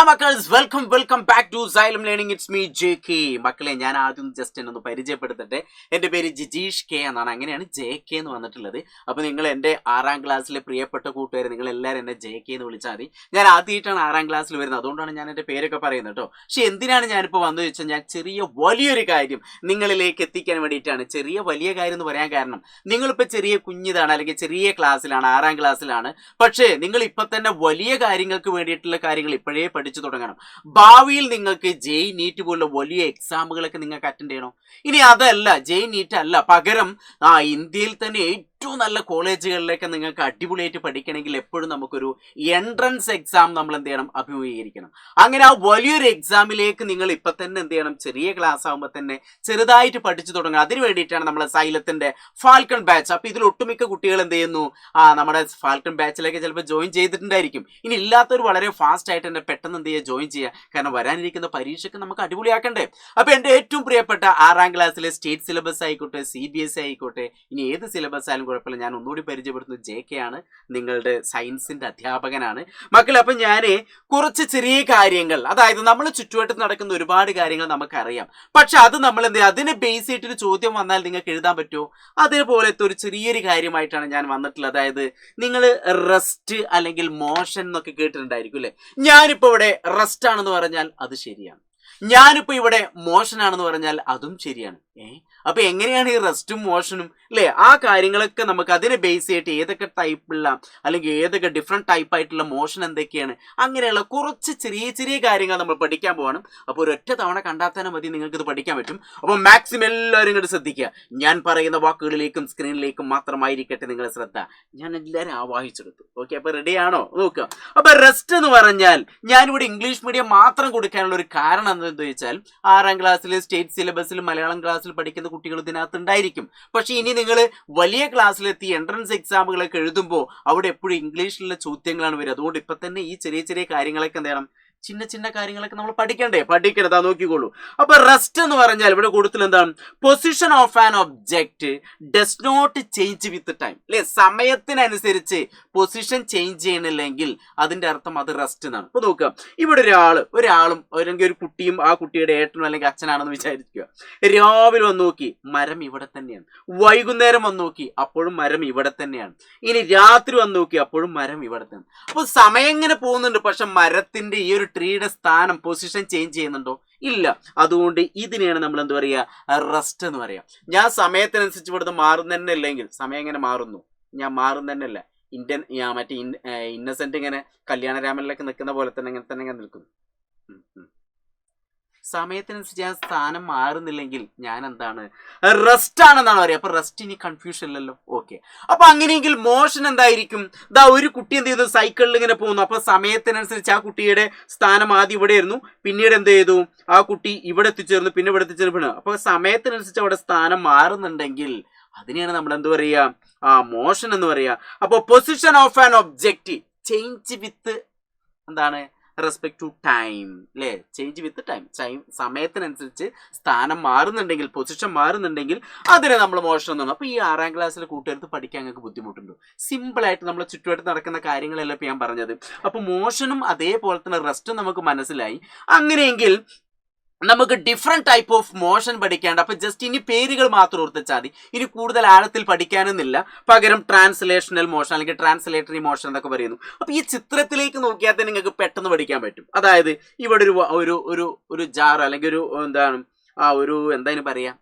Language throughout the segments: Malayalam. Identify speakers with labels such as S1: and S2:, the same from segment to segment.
S1: മക്കൾസ് welcome back to Xylem learning. It's me JK. മക്കളെ, ഞാൻ ആദ്യം ജസ്റ്റ് എന്നൊന്ന് പരിചയപ്പെടുത്തട്ടെ. എൻ്റെ പേര് ജിജീഷ് കെ എന്നാണ്. അങ്ങനെയാണ് JK എന്ന് വന്നിട്ടുള്ളത്. അപ്പോൾ നിങ്ങൾ എൻ്റെ 6ാം ക്ലാസ്സിലെ പ്രിയപ്പെട്ട കൂട്ടുകാർ, നിങ്ങൾ എല്ലാവരും എന്നെ JK എന്ന് വിളിച്ചാൽ മതി. ഞാൻ ആദ്യമായിട്ടാണ് 6ാം ക്ലാസ്സിൽ വരുന്നത്, അതുകൊണ്ടാണ് ഞാൻ എൻ്റെ പേരൊക്കെ പറയുന്നത് കേട്ടോ. പക്ഷെ എന്തിനാണ് ഞാനിപ്പോൾ വന്നു വെച്ചാൽ, ഞാൻ വലിയൊരു കാര്യം നിങ്ങളിലേക്ക് എത്തിക്കാൻ വേണ്ടിയിട്ടാണ്. വലിയ കാര്യം എന്ന് പറയാൻ കാരണം, നിങ്ങളിപ്പോൾ ചെറിയ കുഞ്ഞിതാണ്, അല്ലെങ്കിൽ ചെറിയ ക്ലാസ്സിലാണ്, 6ാം ക്ലാസ്സിലാണ്. പക്ഷേ നിങ്ങൾ ഇപ്പം തന്നെ വലിയ കാര്യങ്ങൾക്ക് വേണ്ടിയിട്ടുള്ള കാര്യങ്ങൾ ഇപ്പോഴേ പഠിച്ചു തുടങ്ങണം. ഭാവിയിൽ നിങ്ങൾക്ക് JEE NEET പോലുള്ള വലിയ എക്സാമുകളൊക്കെ നിങ്ങൾക്ക് അറ്റൻഡ് ചെയ്യണം. ഇനി അതല്ല, JEE NEET അല്ല, പകരം ഇന്ത്യയിൽ തന്നെ ഏറ്റവും നല്ല കോളേജുകളിലേക്ക് നിങ്ങൾക്ക് അടിപൊളിയായിട്ട് പഠിക്കണമെങ്കിൽ എപ്പോഴും നമുക്കൊരു എൻട്രൻസ് എക്സാം നമ്മൾ എന്ത് ചെയ്യണം, അഭിമുഖീകരിക്കണം. അങ്ങനെ ആ വലിയൊരു എക്സാമിലേക്ക് നിങ്ങൾ ഇപ്പം തന്നെ എന്ത് ചെയ്യണം, ചെറിയ ക്ലാസ് ആകുമ്പോൾ തന്നെ ചെറുതായിട്ട് പഠിച്ചു തുടങ്ങണം. അതിന് വേണ്ടിയിട്ടാണ് നമ്മളെ സൈലത്തിന്റെ ഫാൽക്കൺ ബാച്ച്. അപ്പോൾ ഇതിൽ ഒട്ടുമിക്ക കുട്ടികൾ എന്ത് ചെയ്യുന്നു, നമ്മുടെ ഫാൽക്കൺ ബാച്ചിലേക്ക് ചിലപ്പോൾ ജോയിൻ ചെയ്തിട്ടുണ്ടായിരിക്കും. ഇനി ഇല്ലാത്തവർ വളരെ ഫാസ്റ്റ് ആയിട്ട് തന്നെ പെട്ടെന്ന് എന്ത് ചെയ്യുക, ജോയിൻ ചെയ്യുക. കാരണം വരാനിരിക്കുന്ന പരീക്ഷയ്ക്ക് നമുക്ക് അടിപൊളിയാക്കണ്ടേ. അപ്പോൾ എൻ്റെ ഏറ്റവും പ്രിയപ്പെട്ട 6ാം ക്ലാസ്സിലെ സ്റ്റേറ്റ് സിലബസ് ആയിക്കോട്ടെ, CBSE ആയിക്കോട്ടെ, ഇനി ഏത് സിലബസ് ആയാലും കുഴപ്പമില്ല, ഞാൻ ഒന്നുകൂടി പരിചയപ്പെടുത്തുന്നത് JK ആണ്, നിങ്ങളുടെ സയൻസിന്റെ അധ്യാപകനാണ്. മക്കളെ, അപ്പം ഞാൻ കുറച്ച് ചെറിയ കാര്യങ്ങൾ, അതായത് നമ്മൾ ചുറ്റുവട്ടത്ത് നടക്കുന്ന ഒരുപാട് കാര്യങ്ങൾ നമുക്കറിയാം. പക്ഷെ അത് നമ്മൾ എന്ത് ചെയ്യുക, അതിനെ ബേസ് ചെയ്തിട്ടൊരു ചോദ്യം വന്നാൽ നിങ്ങൾക്ക് എഴുതാൻ പറ്റുമോ? അതേപോലത്തെ ഒരു ചെറിയൊരു കാര്യമായിട്ടാണ് ഞാൻ വന്നിട്ടുള്ളത്. അതായത് നിങ്ങൾ റെസ്റ്റ് അല്ലെങ്കിൽ മോഷൻ എന്നൊക്കെ കേട്ടിട്ടുണ്ടായിരിക്കും അല്ലേ. ഞാനിപ്പോൾ ഇവിടെ റെസ്റ്റ് ആണെന്ന് പറഞ്ഞാൽ അത് ശരിയാണ്, ഞാനിപ്പോൾ ഇവിടെ മോഷൻ ആണെന്ന് പറഞ്ഞാൽ അതും ശരിയാണ്. അപ്പൊ എങ്ങനെയാണ് ഈ റെസ്റ്റും മോഷനും അല്ലേ? ആ കാര്യങ്ങളൊക്കെ നമുക്ക് അതിനെ ബേസ് ചെയ്തിട്ട് ഏതൊക്കെ ടൈപ്പുള്ള അല്ലെങ്കിൽ ഏതൊക്കെ ഡിഫറെന്റ് ടൈപ്പ് ആയിട്ടുള്ള മോഷൻ എന്തൊക്കെയാണ്, അങ്ങനെയുള്ള കുറച്ച് ചെറിയ കാര്യങ്ങൾ നമ്മൾ പഠിക്കാൻ പോകണം. അപ്പോൾ ഒരൊറ്റ തവണ കണ്ടാൽ തന്നെ മതി, നിങ്ങൾക്ക് ഇത് പഠിക്കാൻ പറ്റും. അപ്പോൾ മാക്സിമം എല്ലാവരും ഇങ്ങോട്ട് ശ്രദ്ധിക്കുക. ഞാൻ പറയുന്ന വാക്കുകളിലേക്കും സ്ക്രീനിലേക്കും മാത്രമായിരിക്കട്ടെ നിങ്ങളെ ശ്രദ്ധ. ഞാൻ എല്ലാവരും ആവാഹിച്ചെടുത്തു. ഓക്കെ, അപ്പോൾ റെഡിയാണോ? നോക്കുക. അപ്പൊ റെസ്റ്റ് എന്ന് പറഞ്ഞാൽ ഞാനിവിടെ ഇംഗ്ലീഷ് മീഡിയം മാത്രം കൊടുക്കാനുള്ള ഒരു കാരണം എന്താണെന്ന് ചോദിച്ചാൽ, 6ാം ക്ലാസ്സിൽ സ്റ്റേറ്റ് സിലബസിൽ മലയാളം ക്ലാസ്സിൽ പഠിക്കുന്ന കുട്ടികൾ ഇതിനകത്ത് ഉണ്ടായിരിക്കും. പക്ഷെ ഇനി നിങ്ങൾ വലിയ ക്ലാസ്സിലെത്തി എൻട്രൻസ് എക്സാമുകളൊക്കെ എഴുതുമ്പോൾ അവിടെ എപ്പോഴും ഇംഗ്ലീഷിലുള്ള ചോദ്യങ്ങളാണ് വരിക. അതുകൊണ്ട് ഇപ്പൊ തന്നെ ഈ ചെറിയ കാര്യങ്ങളൊക്കെ എന്ത് ചെയ്യണം, ചിന്ന കാര്യങ്ങളൊക്കെ നമ്മൾ പഠിക്കണതാ, നോക്കിക്കോളൂ. അപ്പൊ റെസ്റ്റ് എന്ന് പറഞ്ഞാൽ ഇവിടെ കൊടുത്തില്ല എന്താണ്, position of an object does not change with time അല്ലെ. സമയത്തിനനുസരിച്ച് പൊസിഷൻ ചേഞ്ച് ചെയ്യണില്ലെങ്കിൽ അതിന്റെ അർത്ഥം അത് റെസ്റ്റ് എന്നാണ്. ഇപ്പൊ നോക്കുക, ഇവിടെ ഒരാളും അല്ലെങ്കിൽ ഒരു കുട്ടിയും ആ കുട്ടിയുടെ ഏട്ടനും അല്ലെങ്കിൽ അച്ഛനാണെന്ന് വിചാരിക്കുക. രാവിലെ വന്ന് നോക്കി, മരം ഇവിടെ തന്നെയാണ്. വൈകുന്നേരം വന്ന് നോക്കി, അപ്പോഴും മരം ഇവിടെ തന്നെയാണ്. ഇനി രാത്രി വന്ന് നോക്കി, അപ്പോഴും മരം ഇവിടെ തന്നെ. അപ്പൊ സമയം ഇങ്ങനെ പോകുന്നുണ്ട്, പക്ഷെ മരത്തിന്റെ ഈ ഒരു ട്രീയുടെ സ്ഥാനം, പൊസിഷൻ ചേഞ്ച് ചെയ്യുന്നുണ്ടോ? ഇല്ല. അതുകൊണ്ട് ഇതിനെയാണ് നമ്മൾ എന്താ പറയുക, റെസ്റ്റ് എന്ന് പറയാം. ഞാൻ സമയത്തിനനുസരിച്ച് ഇവിടുന്ന് മാറുന്ന തന്നെ ഇല്ലെങ്കിൽ, സമയം എങ്ങനെ മാറുന്നു, ഞാൻ മാറുന്ന തന്നെ അല്ല. മറ്റേ ഇന്നസെന്റ് ഇങ്ങനെ കല്യാണരാമനിലൊക്കെ നിൽക്കുന്ന പോലെ തന്നെ ഇങ്ങനെ നിൽക്കുന്നു. സമയത്തിനനുസരിച്ച് ഞാൻ സ്ഥാനം മാറുന്നില്ലെങ്കിൽ ഞാൻ എന്താണ്, റെസ്റ്റ് ആണെന്നാണ് പറയുക. അപ്പൊ റെസ്റ്റ് ഇനി കൺഫ്യൂഷൻ ഇല്ലല്ലോ. ഓക്കെ, അപ്പൊ അങ്ങനെയെങ്കിൽ മോഷൻ എന്തായിരിക്കും? ഒരു കുട്ടി എന്ത് ചെയ്തു, സൈക്കിളിൽ ഇങ്ങനെ പോകുന്നു. അപ്പൊ സമയത്തിനനുസരിച്ച് ആ കുട്ടിയുടെ സ്ഥാനം ആദ്യം ഇവിടെ ആയിരുന്നു, പിന്നീട് എന്ത് ചെയ്തു, ആ കുട്ടി ഇവിടെ എത്തിച്ചേർന്നു, പിന്നെ ഇവിടെ എത്തിച്ചേർന്നു. അപ്പൊ സമയത്തിനനുസരിച്ച് അവിടെ സ്ഥാനം മാറുന്നുണ്ടെങ്കിൽ അതിനെയാണ് നമ്മൾ എന്ത് പറയുക, മോഷൻ എന്ന് പറയുക. അപ്പൊ position of an object change with എന്താണ്, റെസ്പെക്ട് ടു ടൈം അല്ലേ. ചേഞ്ച് വിത്ത് ടൈം, സമയത്തിനനുസരിച്ച് സ്ഥാനം മാറുന്നുണ്ടെങ്കിൽ, പൊസിഷൻ മാറുന്നുണ്ടെങ്കിൽ അതിനെ നമ്മൾ മോഷൻ എന്നാണ്. അപ്പോൾ ഈ 6ാം ക്ലാസ്സിലെ കൂട്ടുകാർക്ക് പഠിക്കാൻ നിങ്ങൾക്ക് ബുദ്ധിമുട്ടുണ്ടോ? സിമ്പിളായിട്ട് നമ്മളെ ചുറ്റുവട്ടത്ത് നടക്കുന്ന കാര്യങ്ങളെല്ലാം ഇപ്പോൾ ഞാൻ പറഞ്ഞത്. അപ്പോൾ മോഷനും അതേപോലെ തന്നെ റെസ്റ്റും നമുക്ക് മനസ്സിലായി. അങ്ങനെയെങ്കിൽ നമുക്ക് ഡിഫറെന്റ് ടൈപ്പ് ഓഫ് മോഷൻ പഠിക്കാണ്ട്. അപ്പൊ ജസ്റ്റ് ഇനി പേരുകൾ മാത്രം ഓർത്തിച്ചാൽ മതി, ഇനി കൂടുതൽ ആഴത്തിൽ പഠിക്കാനൊന്നുമില്ല. പകരം ട്രാൻസ്ലേഷണൽ മോഷൻ അല്ലെങ്കിൽ ട്രാൻസ്ലേറ്ററി മോഷൻ എന്നൊക്കെ പറയുന്നു. അപ്പൊ ഈ ചിത്രത്തിലേക്ക് നോക്കിയാൽ തന്നെ നിങ്ങൾക്ക് പെട്ടെന്ന് പഠിക്കാൻ പറ്റും. അതായത് ഇവിടെ ഒരു ജാർ അല്ലെങ്കിൽ എന്തായാലും പറയാ,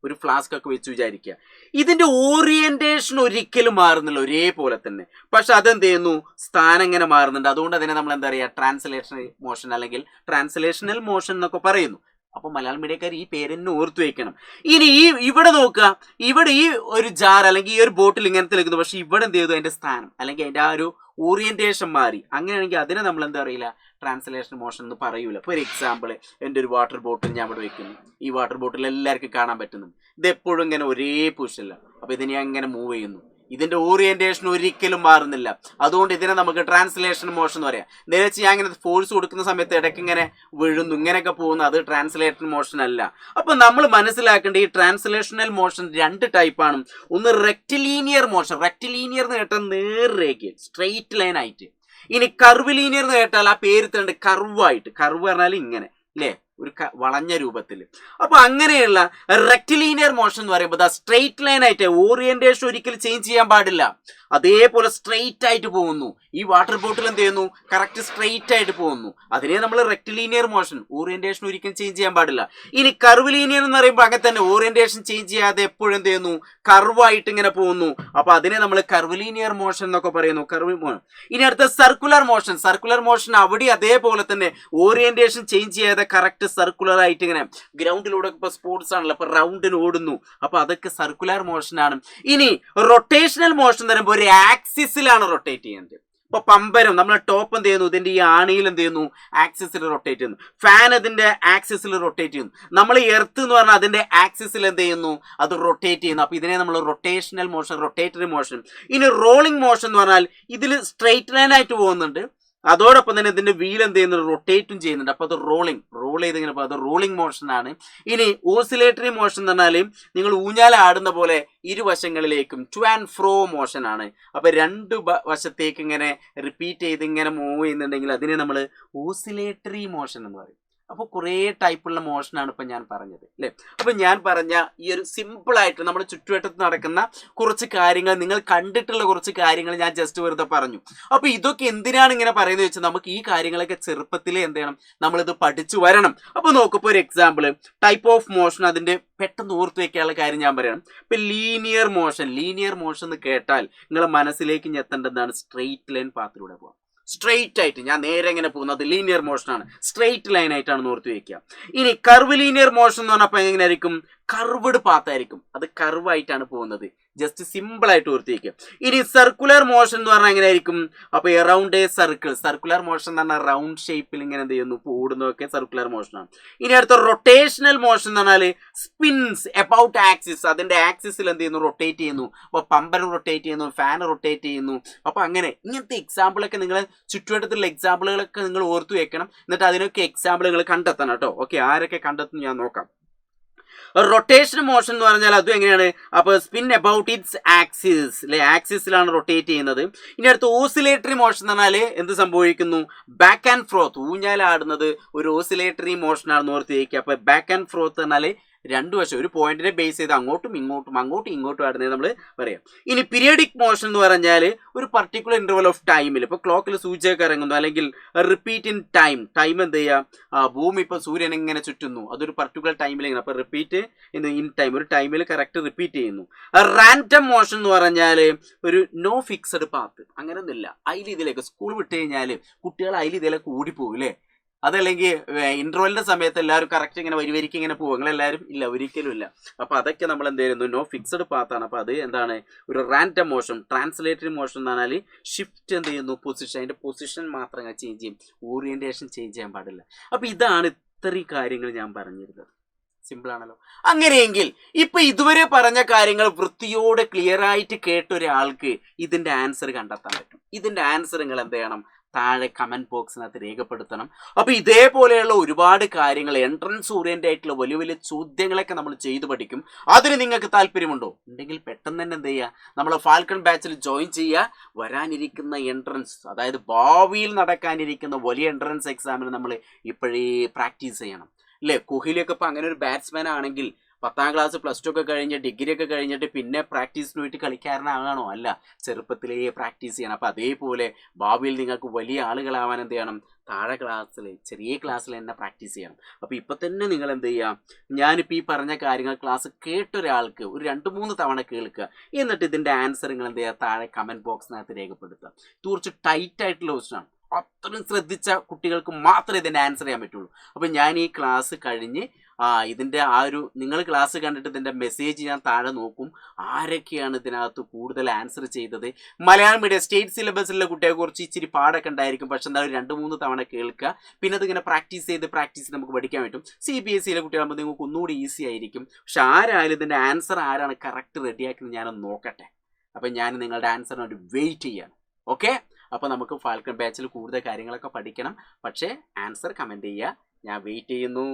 S1: ഒരു ഫ്ലാസ്ക് ഒക്കെ വെച്ച് വിചാരിക്കുക. ഇതിന്റെ ഓറിയന്റേഷൻ ഒരിക്കലും മാറുന്നില്ല, ഒരേപോലെ തന്നെ. പക്ഷെ അതെന്ത് ചെയ്യുന്നു, സ്ഥാനം ഇങ്ങനെ മാറുന്നുണ്ട്. അതുകൊണ്ട് അതിനെ നമ്മൾ എന്താ പറയുക, ട്രാൻസ്ലേഷണൽ മോഷൻ അല്ലെങ്കിൽ ട്രാൻസ്ലേഷണൽ മോഷൻ എന്നൊക്കെ പറയുന്നു. അപ്പൊ മലയാളം മീഡിയക്കാർ ഈ പേരെന്നെ ഓർത്തു വെക്കണം. ഇനി ഇവിടെ നോക്കുക, ഇവിടെ ഈ ഒരു ജാർ അല്ലെങ്കിൽ ഈ ഒരു ബോട്ടിൽ ഇങ്ങനത്തെ നിൽക്കുന്നു. പക്ഷെ ഇവിടെ എന്ത് ചെയ്തു, അതിന്റെ സ്ഥാനം അല്ലെങ്കിൽ അതിന്റെ ആ ഒരു ഓറിയന്റേഷൻ മാറി. അങ്ങനെയാണെങ്കിൽ അതിനെ നമ്മൾ എന്താ അറിയില്ല, ട്രാൻസ്ലേഷൻ മോഷൻ എന്ന് പറയൂല. ഫോർ എക്സാമ്പിൾ, എൻ്റെ ഒരു വാട്ടർ ബോട്ടിൽ ഞാൻ ഇവിടെ വെക്കുന്നു. ഈ വാട്ടർ ബോട്ടിൽ എല്ലാവർക്കും കാണാൻ പറ്റുന്നു. ഇതെപ്പോഴും ഇങ്ങനെ ഒരേ പൊസിഷനില്ല. അപ്പൊ ഇതിനെ അങ്ങനെ മൂവ് ചെയ്യുന്നു. ഇതിന്റെ ഓറിയന്റേഷൻ ഒരിക്കലും മാറുന്നില്ല. അതുകൊണ്ട് ഇതിനെ നമുക്ക് ട്രാൻസ്ലേഷൻ മോഷൻ എന്ന് പറയാം. നേരെ ഞാൻ ഇങ്ങനെ ഫോഴ്സ് കൊടുക്കുന്ന സമയത്ത് ഇടയ്ക്ക് ഇങ്ങനെ വീഴുന്നു, ഇങ്ങനെയൊക്കെ പോകുന്നു, അത് ട്രാൻസ്ലേഷൻ മോഷൻ അല്ല. അപ്പൊ നമ്മൾ മനസ്സിലാക്കേണ്ട ഈ ട്രാൻസ്ലേഷണൽ മോഷൻ 2 ടൈപ്പാണ്. ഒന്ന് റെക്റ്റിലീനിയർ മോഷൻ. റെക്റ്റിലീനിയർ എന്ന് കേട്ടാൽ നേർരേഖ, സ്ട്രെയിറ്റ് ലൈൻ ആയിട്ട്. ഇനി കർവ് ലീനിയർ എന്ന് കേട്ടാൽ ആ പേര് തന്നെ കർവായിട്ട്, കർവ് പറഞ്ഞാൽ ഇങ്ങനെ അല്ലേ, ഒരു വളഞ്ഞ രൂപത്തിൽ. അപ്പൊ അങ്ങനെയുള്ള റെക്ടിലീനിയർ മോഷൻ എന്ന് പറയുമ്പോൾ സ്ട്രെയിറ്റ് ലൈൻ ആയിട്ട്, ഓറിയന്റേഷൻ ഒരിക്കലും ചേഞ്ച് ചെയ്യാൻ പാടില്ല, അതേപോലെ സ്ട്രെയിറ്റ് ആയിട്ട് പോകുന്നു. ഈ വാട്ടർ ബോട്ടിൽ എന്ത് ചെയ്യുന്നു, കറക്റ്റ് സ്ട്രെയിറ്റ് ആയിട്ട് പോകുന്നു. അതിനെ നമ്മൾ റെക്ടിലീനിയർ മോഷൻ, ഓറിയന്റേഷൻ ഒരിക്കലും ചേഞ്ച് ചെയ്യാൻ പാടില്ല. ഇനി കർവ് ലീനിയർ എന്ന് പറയുമ്പോൾ അങ്ങനെ തന്നെ ഓറിയന്റേഷൻ ചേഞ്ച് ചെയ്യാതെ എപ്പോഴും എന്ത് ചെയ്യുന്നു, കർവായിട്ട് ഇങ്ങനെ പോകുന്നു. അപ്പൊ അതിനെ നമ്മൾ കർവ് ലീനിയർ മോഷൻ എന്നൊക്കെ പറയുന്നു, കർവ് മോഷൻ. ഇനി അടുത്ത സർക്കുലർ മോഷൻ. സർക്കുലർ മോഷൻ അവിടെ അതേപോലെ തന്നെ ഓറിയന്റേഷൻ ചേഞ്ച് ചെയ്യാതെ കറക്റ്റ് സർക്കുലർ ആയിട്ട് ഇങ്ങനെ, ഗ്രൗണ്ടിലൂടെ ഇപ്പൊ സ്പോർട്സ് ആണല്ലോ, അപ്പൊ റൗണ്ടിന് ഓടുന്നു, അപ്പൊ അതൊക്കെ സർക്കുലർ മോഷൻ ആണ്. ഇനി റൊട്ടേഷണൽ മോഷൻ എന്ന് പറയുമ്പോൾ ഒരു ആക്സിസിലാണ് റൊട്ടേറ്റ് ചെയ്യുന്നത്. ഇപ്പൊ പമ്പരം നമ്മളെ ടോപ്പ് എന്ത് ചെയ്യുന്നു, ഇതിന്റെ ഈ ആണിയിൽ എന്ത് ചെയ്യുന്നു, ആക്സിസിൽ റൊട്ടേറ്റ് ചെയ്യുന്നു. ഫാൻ അതിന്റെ ആക്സിസിൽ റൊട്ടേറ്റ് ചെയ്യുന്നു. നമ്മൾ എർത്ത് എന്ന് പറഞ്ഞാൽ അതിന്റെ ആക്സിസിൽ എന്ത് ചെയ്യുന്നു, അത് റൊട്ടേറ്റ് ചെയ്യുന്നു. അപ്പൊ ഇതിനെ നമ്മൾ റൊട്ടേഷണൽ മോഷൻ, റൊട്ടേറ്ററി മോഷൻ. ഇനി റോളിംഗ് മോഷൻ എന്ന് പറഞ്ഞാൽ ഇതിൽ സ്ട്രെയിറ്റ് ലൈൻ ആയിട്ട് പോകുന്നുണ്ട്, അതോടൊപ്പം തന്നെ ഇതിന്റെ വീൽ എന്ത് ചെയ്യുന്നുണ്ട്, റൊട്ടേറ്റും ചെയ്യുന്നുണ്ട്. അപ്പൊ അത് റോൾ ചെയ്ത് ഇങ്ങനെ, അത് റോളിംഗ് മോഷൻ ആണ്. ഇനി ഓസിലേറ്ററി മോഷൻ എന്ന് പറഞ്ഞാൽ നിങ്ങൾ ഊഞ്ഞാല ആടുന്ന പോലെ ഇരുവശങ്ങളിലേക്കും ടു ആൻഡ് ഫ്രോ മോഷൻ ആണ്. അപ്പൊ രണ്ട് വശത്തേക്ക് ഇങ്ങനെ റിപ്പീറ്റ് ചെയ്ത് ഇങ്ങനെ മൂവ് ചെയ്യുന്നുണ്ടെങ്കിൽ അതിനെ നമ്മൾ ഓസിലേറ്ററി മോഷൻ എന്ന് പറയും. അപ്പോൾ കുറേ ടൈപ്പുള്ള മോഷനാണ് ഇപ്പം ഞാൻ പറഞ്ഞത് അല്ലേ. അപ്പം ഞാൻ പറഞ്ഞ ഈ ഒരു സിമ്പിളായിട്ട് നമ്മുടെ ചുറ്റുവട്ടത്ത് നടക്കുന്ന കുറച്ച് കാര്യങ്ങൾ, നിങ്ങൾ കണ്ടിട്ടുള്ള കുറച്ച് കാര്യങ്ങൾ ഞാൻ ജസ്റ്റ് വെറുതെ പറഞ്ഞു. അപ്പോൾ ഇതൊക്കെ എന്തിനാണ് ഇങ്ങനെ പറയുന്നത് വെച്ചാൽ നമുക്ക് ഈ കാര്യങ്ങളൊക്കെ ചെറുപ്പത്തിലേ എന്ത് ചെയ്യണം, നമ്മളിത് പഠിച്ചു വരണം. അപ്പോൾ നോക്കിപ്പോൾ ഒരു എക്സാമ്പിൾ ടൈപ്പ് ഓഫ് മോഷൻ, അതിൻ്റെ പെട്ടെന്ന് ഓർത്ത് വെക്കാനുള്ള കാര്യം ഞാൻ പറയണം. ഇപ്പം ലീനിയർ മോഷൻ എന്ന് കേട്ടാൽ നിങ്ങളുടെ മനസ്സിലേക്ക് എത്തേണ്ടതാണ് സ്ട്രെയിറ്റ് ലൈൻ പാത്തിലൂടെ പോകാം. സ്ട്രെയിറ്റ് ആയിട്ട് ഞാൻ നേരെ എങ്ങനെ പോകുന്നത് ലീനിയർ മോഷൻ ആണ്, സ്ട്രെയിറ്റ് ലൈൻ ആയിട്ടാണ് ഓർത്ത് വയ്ക്കുക. ഇനി കർവ് ലീനിയർ മോഷൻ എന്ന് പറഞ്ഞപ്പോൾ എങ്ങനെയായിരിക്കും, കർവ്ഡ് പാത്തായിരിക്കും, അത് കർവ് ആയിട്ടാണ് പോകുന്നത്. ജസ്റ്റ് സിമ്പിൾ ആയിട്ട് ഓർത്ത് വയ്ക്കുക. ഇനി സർക്കുലർ മോഷൻ എന്ന് പറഞ്ഞാൽ എങ്ങനെയായിരിക്കും, അപ്പോൾ around A circle, circular motion എന്ന് പറഞ്ഞാൽ റൗണ്ട് ഷേപ്പിൽ ഇങ്ങനെ എന്ത് ചെയ്യുന്നു, ഓടുന്നതൊക്കെ സർക്കുലർ മോഷനാണ്. ഇനി അടുത്ത റൊട്ടേഷണൽ മോഷൻ എന്ന് പറഞ്ഞാൽ സ്പിൻസ് എബൌട്ട് ആക്സിസ്, അതിന്റെ ആക്സിസിൽ എന്ത് ചെയ്യുന്നു, റൊട്ടേറ്റ് ചെയ്യുന്നു. അപ്പോൾ പമ്പർ റൊട്ടേറ്റ് ചെയ്യുന്നു, ഫാൻ റൊട്ടേറ്റ് ചെയ്യുന്നു. അപ്പോൾ അങ്ങനെ ഇങ്ങനത്തെ എക്സാമ്പിളൊക്കെ നിങ്ങൾ ചുറ്റുവട്ടത്തുള്ള എക്സാമ്പിളുകളൊക്കെ നിങ്ങൾ ഓർത്തു വെക്കണം. എന്നിട്ട് അതിനൊക്കെ എക്സാമ്പിളുകൾ കണ്ടെത്തണം കേട്ടോ. ഓക്കെ, ആരൊക്കെ കണ്ടെത്തുന്നു ഞാൻ നോക്കാം. റൊട്ടേഷൻ മോഷൻ എന്ന് പറഞ്ഞാൽ അതും എങ്ങനെയാണ്, അപ്പോൾ സ്പിൻ അബൌട്ട് ഇറ്റ്സ് ആക്സിസ് അല്ലെ, ആക്സിസിലാണ് റൊട്ടേറ്റ് ചെയ്യുന്നത്. ഇനി അടുത്ത് ഓസിലേറ്ററി മോഷൻ എന്ന് പറഞ്ഞാൽ എന്ത് സംഭവിക്കുന്നു, ബാക്ക് ആൻഡ് ഫ്രോത്ത്, ഊഞ്ഞാലാടുന്നത് ഒരു ഓസിലേറ്ററി മോഷനാണെന്ന് ഓർത്ത് വയ്ക്കുക. അപ്പോൾ ബാക്ക് ആൻഡ് ഫ്രോത്ത് പറഞ്ഞാൽ രണ്ടു വശം ഒരു പോയിന്റിനെ ബേസ് ചെയ്ത് അങ്ങോട്ടും ഇങ്ങോട്ടും ആടുന്നത് നമ്മൾ പറയാം. ഇനി പീരിയഡിക് മോഷൻ എന്ന് പറഞ്ഞാൽ ഒരു പർട്ടിക്കുലർ ഇന്റർവൽ ഓഫ് ടൈമിൽ, ഇപ്പോൾ ക്ലോക്കിൽ സൂചിയൊക്കെ ഇറങ്ങുന്നു, അല്ലെങ്കിൽ റിപ്പീറ്റ് ഇൻ ടൈം എന്ത് ചെയ്യുക, ഭൂമി ഇപ്പോൾ സൂര്യൻ ഇങ്ങനെ ചുറ്റുന്നു, അതൊരു പർട്ടിക്കുലർ ടൈമിൽ ഇങ്ങനെ, അപ്പോൾ റിപ്പീറ്റ് ഇൻ ടൈം, ഒരു ടൈമിൽ കറക്റ്റ് റിപ്പീറ്റ് ചെയ്യുന്നു. റാൻഡം മോഷൻ എന്ന് പറഞ്ഞാൽ ഒരു നോ ഫിക്സഡ് പാത്ത്, അങ്ങനെയൊന്നുമില്ല, അതിൽ ഇതിലേക്ക് സ്കൂൾ വിട്ട് കഴിഞ്ഞാൽ കുട്ടികൾ അതിൽ ഇതിലേക്ക് ഓടിപ്പോകും അല്ലേ. അതല്ലെങ്കിൽ ഇന്റർവെല്ലിന്റെ സമയത്ത് എല്ലാവരും കറക്റ്റ് ഇങ്ങനെ വരിക്ക് ഇങ്ങനെ പോകും, നിങ്ങളെല്ലാവരും ഇല്ല, ഒരിക്കലും ഇല്ല. അപ്പോൾ അതൊക്കെ നമ്മൾ എന്ത് ചെയ്യുന്നു, നോ ഫിക്സഡ് പാത്താണ്. അപ്പോൾ അത് എന്താണ്, ഒരു റാൻഡം മോഷൻ. ട്രാൻസ്ലേറ്ററി മോഷൻ എന്ന് പറഞ്ഞാൽ ഷിഫ്റ്റ് എന്ത് ചെയ്യുന്നു, പൊസിഷൻ, അതിൻ്റെ പൊസിഷൻ മാത്രം ചേഞ്ച് ചെയ്യും, ഓറിയന്റേഷൻ ചേഞ്ച് ചെയ്യാൻ പാടില്ല. അപ്പോൾ ഇതാണ് ഇത്രയും കാര്യങ്ങൾ ഞാൻ പറഞ്ഞിരുന്നത്. സിമ്പിൾ ആണല്ലോ. അങ്ങനെയെങ്കിൽ ഇപ്പൊ ഇതുവരെ പറഞ്ഞ കാര്യങ്ങൾ വൃത്തിയോടെ ക്ലിയർ ആയിട്ട് കേട്ട ഒരാൾക്ക് ഇതിന്റെ ആൻസർ കണ്ടെത്താൻ പറ്റും. ഇതിന്റെ ആൻസർ നിങ്ങൾ എന്ത് ചെയ്യണം, താഴെ കമന്റ് ബോക്സിനകത്ത് രേഖപ്പെടുത്തണം. അപ്പോൾ ഇതേപോലെയുള്ള ഒരുപാട് കാര്യങ്ങൾ, എൻട്രൻസ് ഓറിയന്റഡ് ആയിട്ടുള്ള വലിയ വലിയ ചോദ്യങ്ങളൊക്കെ നമ്മൾ ചെയ്തു പഠിക്കും. അതിന് നിങ്ങൾക്ക് താല്പര്യമുണ്ടോ ഉണ്ടെങ്കിൽ പെട്ടെന്ന് തന്നെ എന്ത് ചെയ്യുക, നമ്മൾ ഫാൽക്കൺ ബാച്ചിൽ ജോയിൻ ചെയ്യുക. വരാനിരിക്കുന്ന എൻട്രൻസ്, അതായത് ഭാവിയിൽ നടക്കാനിരിക്കുന്ന വലിയ എൻട്രൻസ് എക്സാമിന് നമ്മൾ ഇപ്പോഴേ പ്രാക്ടീസ് ചെയ്യണം അല്ലേ. കോഹ്ലിയൊക്കെ ഇപ്പോൾ അങ്ങനെ ഒരു ബാറ്റ്സ്മാൻ ആണെങ്കിൽ 10ാം ക്ലാസ് പ്ലസ് 2 ഒക്കെ കഴിഞ്ഞ് ഡിഗ്രി ഒക്കെ കഴിഞ്ഞിട്ട് പിന്നെ പ്രാക്ടീസിന് വേണ്ടി കളിക്കാരനാകണോ, അല്ല, ചെറുപ്പത്തിലേ പ്രാക്ടീസ് ചെയ്യണം. അപ്പോൾ അതേപോലെ ഭാവിയിൽ നിങ്ങൾക്ക് വലിയ ആളുകളാവാൻ എന്ത് ചെയ്യണം, താഴെ ക്ലാസ്സിൽ ചെറിയ ക്ലാസ്സിൽ തന്നെ പ്രാക്ടീസ് ചെയ്യണം. അപ്പോൾ ഇപ്പം തന്നെ നിങ്ങൾ എന്ത് ചെയ്യുക, ഞാനിപ്പോൾ ഈ പറഞ്ഞ കാര്യങ്ങൾ ക്ലാസ് കേട്ടൊരാൾക്ക് ഒരു 2-3 തവണ കേൾക്കുക. എന്നിട്ട് ഇതിൻ്റെ ആൻസർ നിങ്ങൾ എന്ത് ചെയ്യുക, താഴെ കമൻറ്റ് ബോക്സിനകത്ത് രേഖപ്പെടുത്തുക. കുറച്ച് ടൈറ്റ് ആയിട്ടുള്ള ക്വസ്റ്റ്യനാണ്, അത്രയും ശ്രദ്ധിച്ച കുട്ടികൾക്ക് മാത്രമേ ഇതിൻ്റെ ആൻസർ ചെയ്യാൻ പറ്റുള്ളൂ. അപ്പോൾ ഞാൻ ഈ ക്ലാസ് കഴിഞ്ഞ് ഇതിൻ്റെ നിങ്ങൾ ക്ലാസ് കണ്ടിട്ട് ഇതിൻ്റെ മെസ്സേജ് ഞാൻ താഴെ നോക്കും, ആരൊക്കെയാണ് ഇതിനകത്ത് കൂടുതൽ ആൻസർ ചെയ്തത്. മലയാളം മീഡിയം സ്റ്റേറ്റ് സിലബസിലുള്ള കുട്ടികളെ കുറിച്ച് ഇച്ചിരി പാടൊക്കെ ഉണ്ടായിരിക്കും, പക്ഷെ എന്തായാലും 2-3 തവണ കേൾക്കുക. പിന്നെ അതിങ്ങനെ പ്രാക്ടീസ് ചെയ്ത് നമുക്ക് പഠിക്കാൻ പറ്റും. CBSE കുട്ടികളാകുമ്പോൾ നിങ്ങൾക്ക് ഒന്നുകൂടി ഈസി ആയിരിക്കും. പക്ഷെ ആരായാലും ഇതിൻ്റെ ആൻസർ ആരാണ് കറക്റ്റ് റെഡിയാക്കുന്നത് ഞാനൊന്ന് നോക്കട്ടെ. അപ്പം ഞാൻ നിങ്ങളുടെ ആൻസറിന് വേണ്ടി വെയിറ്റ് ചെയ്യാണ്. ഓക്കെ, അപ്പോൾ നമുക്ക് ഫാൽക്കൺ ബാച്ചിൽ കൂടുതൽ കാര്യങ്ങളൊക്കെ പഠിക്കണം. പക്ഷേ ആൻസർ കമൻറ്റ് ചെയ്യുക, ഞാൻ വെയിറ്റ് ചെയ്യുന്നു.